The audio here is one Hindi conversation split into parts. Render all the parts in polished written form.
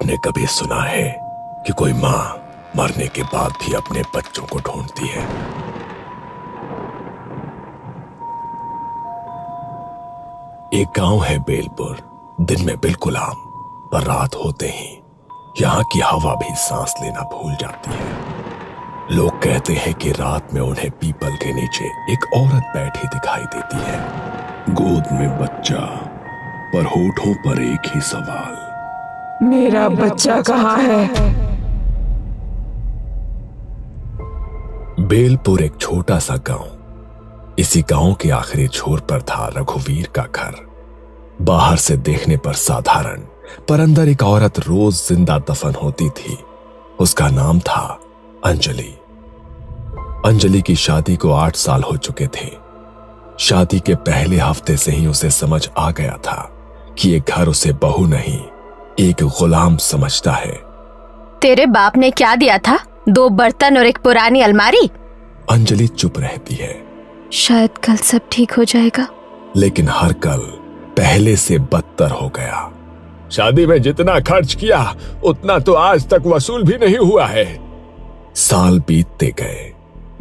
आपने कभी सुना है कि कोई माँ मरने के बाद भी अपने बच्चों को ढूंढती है? एक गांव है बेलपुर। दिन में बिल्कुल आम, पर रात होते ही यहां की हवा भी सांस लेना भूल जाती है। लोग कहते हैं कि रात में उन्हें पीपल के नीचे एक औरत बैठी दिखाई देती है, गोद में बच्चा, पर होठों पर एक ही सवाल, मेरा बच्चा कहाँ है? बेलपुर एक छोटा सा गांव। इसी गांव के आखिरी छोर पर था रघुवीर का घर। बाहर से देखने पर साधारण, पर अंदर एक औरत रोज जिंदा दफन होती थी। उसका नाम था अंजलि। अंजलि की शादी को 8 साल हो चुके थे। शादी के पहले हफ्ते से ही उसे समझ आ गया था कि ये घर उसे बहू नहीं, एक गुलाम समझता है। तेरे बाप ने क्या दिया था? 2 बर्तन और एक पुरानी अलमारी। अंजलि चुप रहती है। शायद कल सब ठीक हो जाएगा। लेकिन हर कल पहले से बदतर हो गया। शादी में जितना खर्च किया उतना तो आज तक वसूल भी नहीं हुआ है। साल बीतते गए,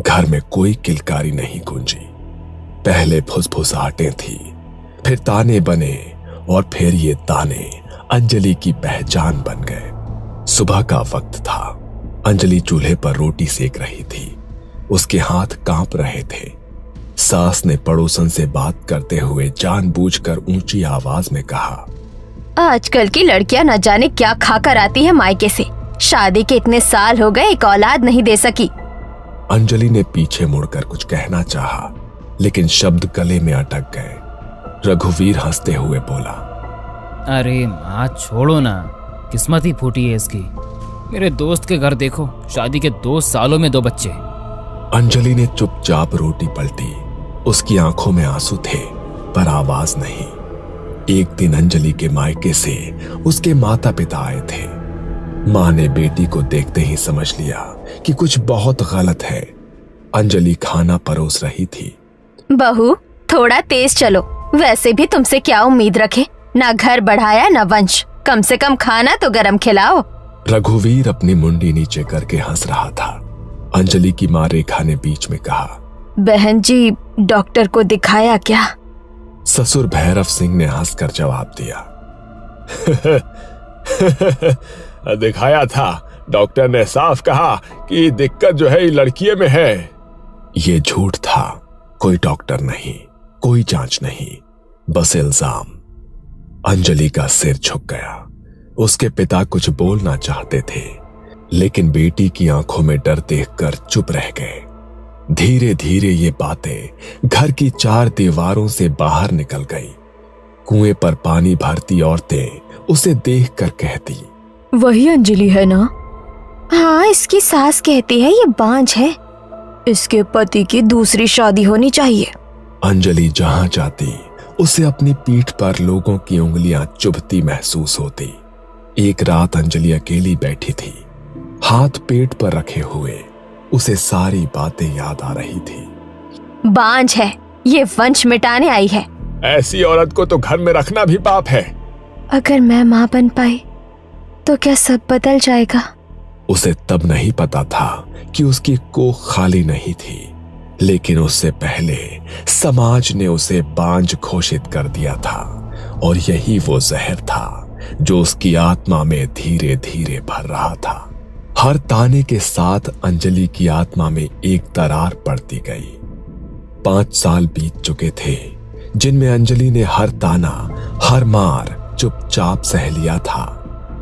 घर में कोई किलकारी नहीं गूंजी। पहले फुसफुसाहटें थी, फिर ताने बने, और फिर ये ताने अंजलि की पहचान बन गए। सुबह का वक्त था। अंजलि चूल्हे पर रोटी सेक रही थी। उसके हाथ कांप रहे थे। सास ने पड़ोसन से बात करते हुए जानबूझकर ऊंची आवाज में कहा, आजकल की लड़कियां न जाने क्या खाकर आती है मायके से। शादी के इतने साल हो गए, एक औलाद नहीं दे सकी। अंजलि ने पीछे मुड़कर कुछ कहना चाहा, लेकिन शब्द गले में अटक गए। रघुवीर हंसते हुए बोला, अरे माँ छोड़ो ना, किस्मत ही फूटी है इसकी। मेरे दोस्त के घर देखो, शादी के 2 सालों में 2 बच्चे। अंजलि ने चुपचाप रोटी पलटी। उसकी आंखों में आंसू थे, पर आवाज नहीं। एक दिन अंजलि के मायके से उसके माता पिता आए थे। मां ने बेटी को देखते ही समझ लिया कि कुछ बहुत गलत है। अंजलि खाना परोस रही थी। बहू, थोड़ा तेज चलो। वैसे भी तुमसे क्या उम्मीद रखे? ना घर बढ़ाया ना वंश, कम से कम खाना तो गरम खिलाओ। रघुवीर अपनी मुंडी नीचे करके हंस रहा था। अंजलि की मां रेखा ने बीच में कहा, बहन जी, डॉक्टर को दिखाया क्या? ससुर भैरव सिंह ने हंसकर जवाब दिया, दिखाया था। डॉक्टर ने साफ कहा कि दिक्कत जो है ये लड़कियों में है। ये झूठ था। कोई डॉक्टर नहीं, कोई जांच नहीं, बस इल्जाम। अंजलि का सिर झुक गया। उसके पिता कुछ बोलना चाहते थे, लेकिन बेटी की आंखों में डर देखकर चुप रह गए। धीरे धीरे ये बातें घर की 4 दीवारों से बाहर निकल गई। कुएं पर पानी भरती औरतें उसे देखकर कहती, वही अंजलि है ना? हाँ, इसकी सास कहती है ये बांझ है, इसके पति की दूसरी शादी होनी चाहिए। अंजलि जहां जाती उसे अपनी पीठ पर लोगों की उंगलियां चुभती महसूस होती। एक रात अंजलि अकेली बैठी थी, हाथ पेट पर रखे हुए। उसे सारी बातें याद आ रही थी। बांझ है, ये वंश मिटाने आई है। ऐसी औरत को तो घर में रखना भी पाप है। अगर मैं माँ बन पाई तो क्या सब बदल जाएगा? उसे तब नहीं पता था कि उसकी कोख खाली नहीं थी, लेकिन उससे पहले समाज ने उसे बांझ घोषित कर दिया था, और यही वो जहर था जो उसकी आत्मा में धीरे धीरे भर रहा था। हर ताने के साथ अंजलि की आत्मा में एक दरार पड़ती गई। 5 साल बीत चुके थे, जिनमें अंजलि ने हर ताना, हर मार चुपचाप सह लिया था,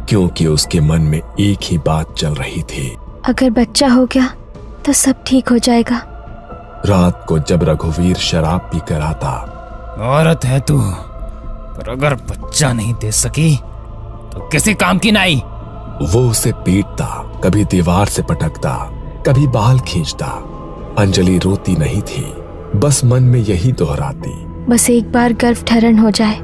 क्योंकि उसके मन में एक ही बात चल रही थी, अगर बच्चा हो गया तो सब ठीक हो जाएगा। रात को जब रघुवीर शराब पीकर आता, औरत है तू, पर अगर बच्चा नहीं दे सकी तो किसी काम की नहीं। वो उसे पीटता, कभी दीवार से पटकता, कभी बाल खींचता। अंजलि रोती नहीं थी, बस मन में यही दोहराती, बस एक बार गर्भधारण हो जाए,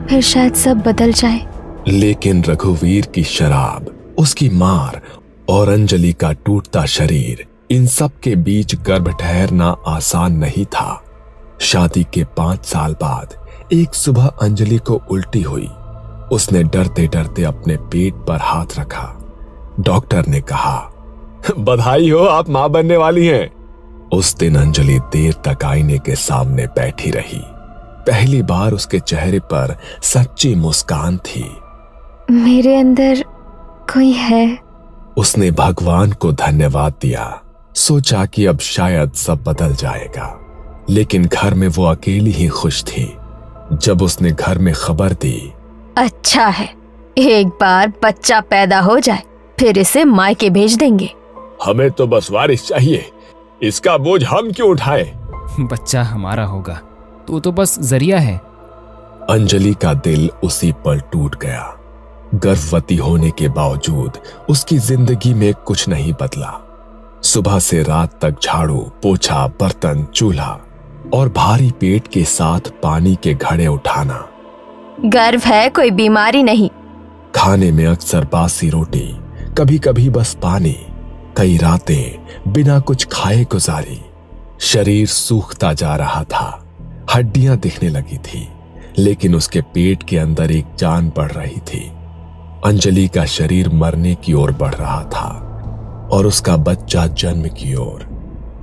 फिर शायद सब बदल जाए। लेकिन रघुवीर की शराब, उसकी मार और अंजलि का टूटता शरीर, इन सब के बीच गर्भ ठहरना आसान नहीं था। शादी के 5 साल बाद एक सुबह अंजलि को उल्टी हुई। उसने डरते डरते अपने पेट पर हाथ रखा। डॉक्टर ने कहा, बधाई हो, आप मां बनने वाली हैं। उस दिन अंजलि देर तक आईने के सामने बैठी रही। पहली बार उसके चेहरे पर सच्ची मुस्कान थी। मेरे अंदर कोई है। उसने भगवान को धन्यवाद दिया। सोचा कि अब शायद सब बदल जाएगा, लेकिन घर में वो अकेली ही खुश थी। जब उसने घर में खबर दी, अच्छा है, एक बार बच्चा पैदा हो जाए फिर इसे मायके भेज देंगे। हमें तो बस वारिस चाहिए, इसका बोझ हम क्यों उठाएं? बच्चा हमारा होगा, तू तो बस जरिया है। अंजलि का दिल उसी पल टूट गया। गर्भवती होने के बावजूद उसकी जिंदगी में कुछ नहीं बदला। सुबह से रात तक झाड़ू, पोछा, बर्तन, चूल्हा और भारी पेट के साथ पानी के घड़े उठाना। गर्व है, कोई बीमारी नहीं। खाने में अक्सर बासी रोटी, कभी कभी बस पानी। कई रातें बिना कुछ खाए गुजारी। शरीर सूखता जा रहा था, हड्डियां दिखने लगी थी, लेकिन उसके पेट के अंदर एक जान बढ़ रही थी। अंजलि का शरीर मरने की ओर बढ़ रहा था और उसका बच्चा जन्म की ओर।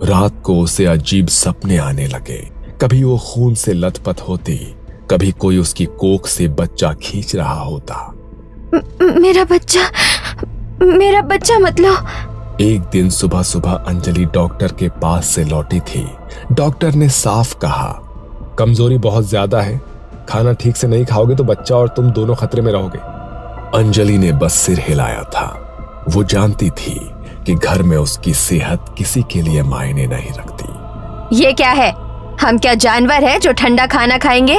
रात को उसे अजीब सपने आने लगे। कभी वो खून से लथपथ होती, कभी कोई उसकी कोख से बच्चा खींच रहा होता। मेरा बच्चा मतलब। एक दिन सुबह सुबह अंजलि डॉक्टर के पास से लौटी थी। डॉक्टर ने साफ कहा, कमजोरी बहुत ज्यादा है, खाना ठीक से नहीं खाओगे तो बच्चा और तुम दोनों खतरे में रहोगे। अंजलि ने बस सिर हिलाया था। वो जानती थी कि घर में उसकी सेहत किसी के लिए मायने नहीं रखती। ये क्या है? हम क्या जानवर हैं जो ठंडा खाना खाएंगे?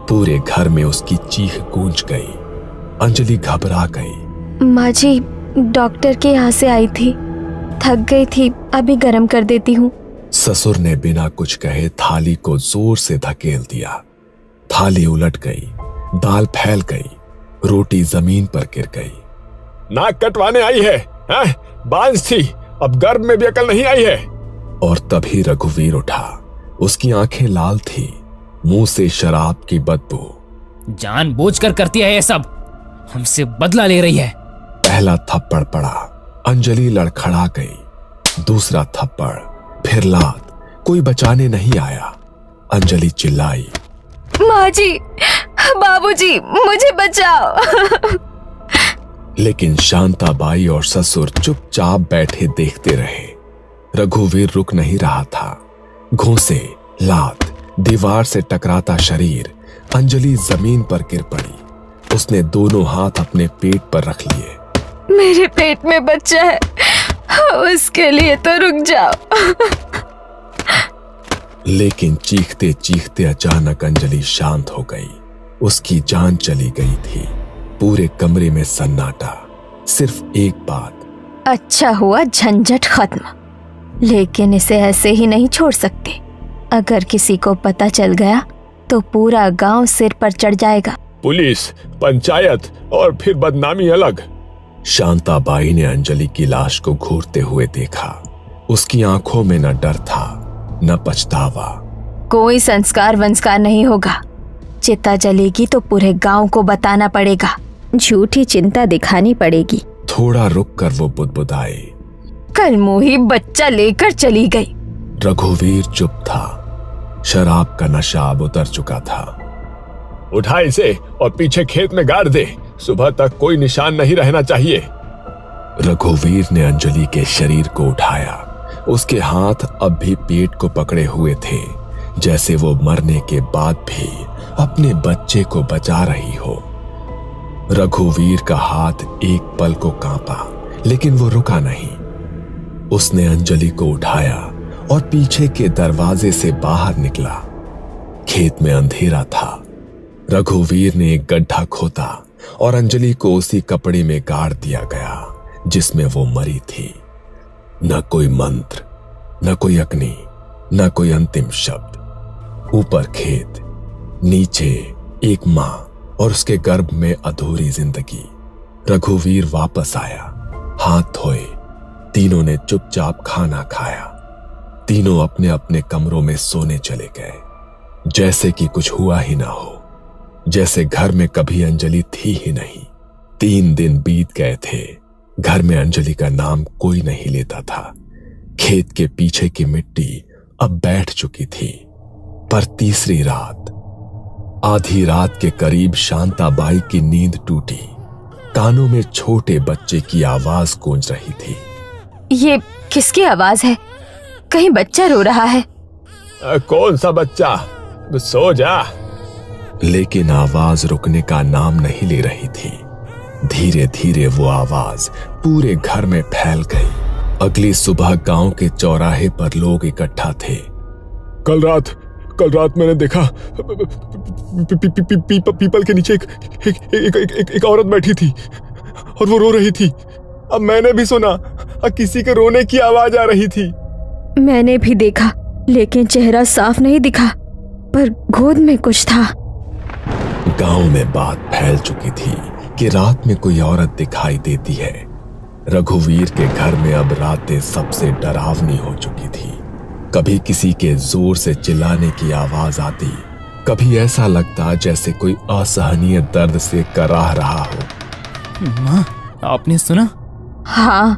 पूरे घर में उसकी चीख गूंज गई। अंजलि घबरा गई। माँ जी, डॉक्टर के यहाँ से आई थी, थक गई थी, अभी गर्म कर देती हूँ। ससुर ने बिना कुछ कहे थाली को जोर से धकेल दिया। थाली उलट गई, दाल फैल गई, रोटी जमीन पर गिर गई। नाक कटवाने आई है, हैं? बांझ थी, अब गर्भ में भी अकल नहीं आई है। और तभी रघुवीर उठा। उसकी आंखें लाल थी, मुंह से शराब की बदबू। जानबूझकर करती है ये सब, हमसे बदला ले रही है। पहला थप्पड़ पड़ा, अंजलि लड़खड़ा गई। दूसरा थप्पड़, फिर लात। कोई बचाने नहीं आया। अंजलि चिल्लाई, माँ जी, बाबूजी, मुझे बचाओ। लेकिन शांताबाई और ससुर चुपचाप बैठे देखते रहे। रघुवीर रुक नहीं रहा था। घूंसे, लात, दीवार से टकराता शरीर। अंजलि जमीन पर गिर पड़ी। उसने दोनों हाथ अपने पेट पर रख लिए। मेरे पेट में बच्चा है, उसके लिए तो रुक जाओ। लेकिन चीखते चीखते अचानक अंजलि शांत हो गई। उसकी जान चली गई थी। पूरे कमरे में सन्नाटा। सिर्फ एक बात, अच्छा हुआ झंझट खत्म, लेकिन इसे ऐसे ही नहीं छोड़ सकते। अगर किसी को पता चल गया तो पूरा गांव सिर पर चढ़ जाएगा। पुलिस, पंचायत और फिर बदनामी अलग। शांताबाई ने अंजलि की लाश को घूरते हुए देखा। उसकी आंखों में न डर था न पछतावा। कोई संस्कार वंस्कार नहीं होगा। चिता जलेगी तो पूरे गांव को बताना पड़ेगा। झूठी चिंता दिखानी पड़ेगी। थोड़ा रुक कर वो बुदबुदाए, कल मोही बच्चा लेकर चली गई। रघुवीर चुप था। शराब का नशा अब उतर चुका था। उठा इसे और पीछे खेत में गाड़ दे, सुबह तक कोई निशान नहीं रहना चाहिए। रघुवीर ने अंजलि के शरीर को उठाया। उसके हाथ अब भी पेट को पकड़े हुए थे, जैसे वो मरने के बाद भी अपने बच्चे को बचा रही हो। रघुवीर का हाथ एक पल को कांपा, लेकिन वो रुका नहीं। उसने अंजलि को उठाया और पीछे के दरवाजे से बाहर निकला। खेत में अंधेरा था। रघुवीर ने एक गड्ढा खोदा और अंजलि को उसी कपड़े में गाड़ दिया गया जिसमें वो मरी थी। न कोई मंत्र, न कोई अग्नि, न कोई अंतिम शब्द। ऊपर खेत, नीचे एक मां और उसके गर्भ में अधूरी जिंदगी। रघुवीर वापस आया, हाथ धोए। तीनों ने चुपचाप खाना खाया। तीनों अपने अपने कमरों में सोने चले गए, जैसे कि कुछ हुआ ही ना हो। जैसे घर में कभी अंजलि थी ही नहीं। 3 दिन बीत गए थे, घर में अंजलि का नाम कोई नहीं लेता था। खेत के पीछे की मिट्टी अब बैठ चुकी थी। पर तीसरी रात, आधी रात के करीब शांताबाई की नींद टूटी। कानों में छोटे बच्चे की आवाज गूंज रही थी। ये किसकी आवाज है? कहीं बच्चा रो रहा है? कौन सा बच्चा? सो जा। लेकिन आवाज रुकने का नाम नहीं ले रही थी। धीरे धीरे वो आवाज पूरे घर में फैल गई। अगली सुबह गांव के चौराहे पर लोग इकट्ठा थे। कल रात मैंने देखा पीपल के नीचे एक औरत बैठी थी और वो रो रही थी। अब मैंने भी सुना किसी के रोने की आवाज आ रही थी। मैंने भी देखा, लेकिन चेहरा साफ नहीं दिखा, पर गोद में कुछ था। गांव में बात फैल चुकी थी कि रात में कोई औरत दिखाई देती है। रघुवीर के घर में अब रातें सबसे डरावनी हो चुकी थी। कभी किसी के जोर से चिल्लाने की आवाज आती, कभी ऐसा लगता जैसे कोई असहनीय दर्द से कराह रहा हो। माँ, आपने सुना? हाँ,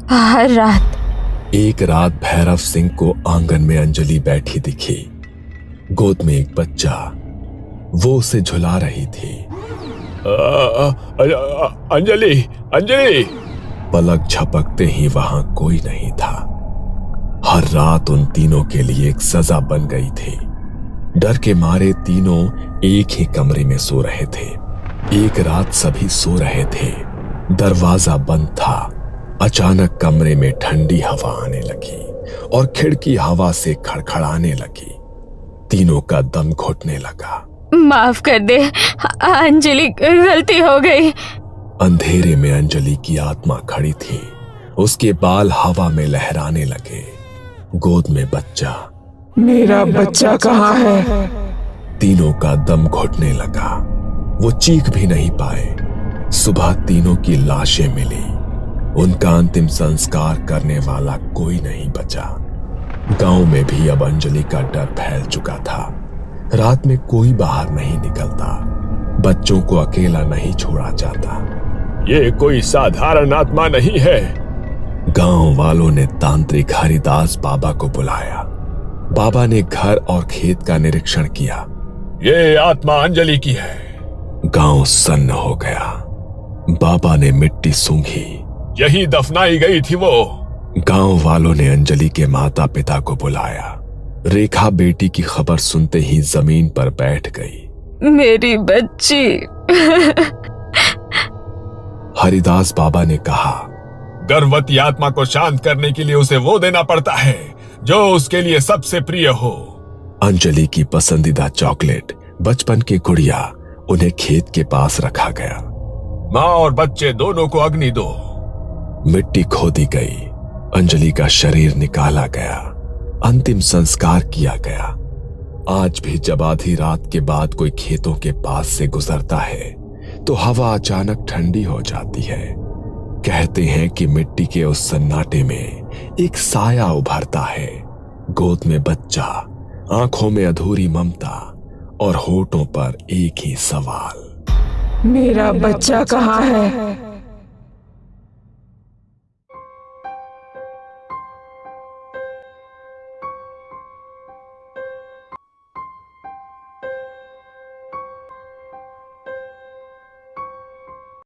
हर रात। एक रात भैरव सिंह को आंगन में अंजलि बैठी दिखी, गोद में एक बच्चा। वो उसे झुला रही थी। अंजलि। पलक झपकते ही वहां कोई नहीं था। हर रात उन तीनों के लिए एक सजा बन गई थी। डर के मारे तीनों एक ही कमरे में सो रहे थे। एक रात सभी सो रहे थे, दरवाजा बंद था। अचानक कमरे में ठंडी हवा आने लगी और खिड़की हवा से खड़खड़ाने लगी। तीनों का दम घुटने लगा। माफ कर दे अंजलि, गलती हो गई। अंधेरे में अंजलि की आत्मा खड़ी थी। उसके बाल हवा में लहराने लगे। गोद में बच्चा। मेरा बच्चा कहाँ है? तीनों का दम घुटने लगा। वो चीख भी नहीं पाए। सुबह तीनों की लाशें मिली। उनका अंतिम संस्कार करने वाला कोई नहीं बचा। गांव में भी अब अंजलि का डर फैल चुका था। रात में कोई बाहर नहीं निकलता। बच्चों को अकेला नहीं छोड़ा जाता। ये कोई साधारण आत्मा नहीं है। गांव वालों ने तांत्रिक हरिदास बाबा को बुलाया। बाबा ने घर और खेत का निरीक्षण किया। ये आत्मा अंजलि की है। गांव सन्न हो गया। बाबा ने मिट्टी सूंघी। यही दफनाई गई थी वो। गांव वालों ने अंजलि के माता पिता को बुलाया। रेखा बेटी की खबर सुनते ही जमीन पर बैठ गई। मेरी बच्ची। हरिदास बाबा ने कहा, गर्भवती आत्मा को शांत करने के लिए उसे वो देना पड़ता है जो उसके लिए सबसे प्रिय हो। अंजलि की पसंदीदा चॉकलेट, बचपन की गुड़िया, उन्हें खेत के पास रखा गया। माँ और बच्चे दोनों को अग्नि दो। मिट्टी खोदी गई। अंजलि का शरीर निकाला गया। अंतिम संस्कार किया गया। आज भी जब आधी रात के बाद कोई खेतों के पास से गुजरता है तो हवा अचानक ठंडी हो जाती है। कहते हैं कि मिट्टी के उस सन्नाटे में एक साया उभरता है। गोद में बच्चा, आंखों में अधूरी ममता और होठों पर एक ही सवाल, मेरा बच्चा कहाँ है?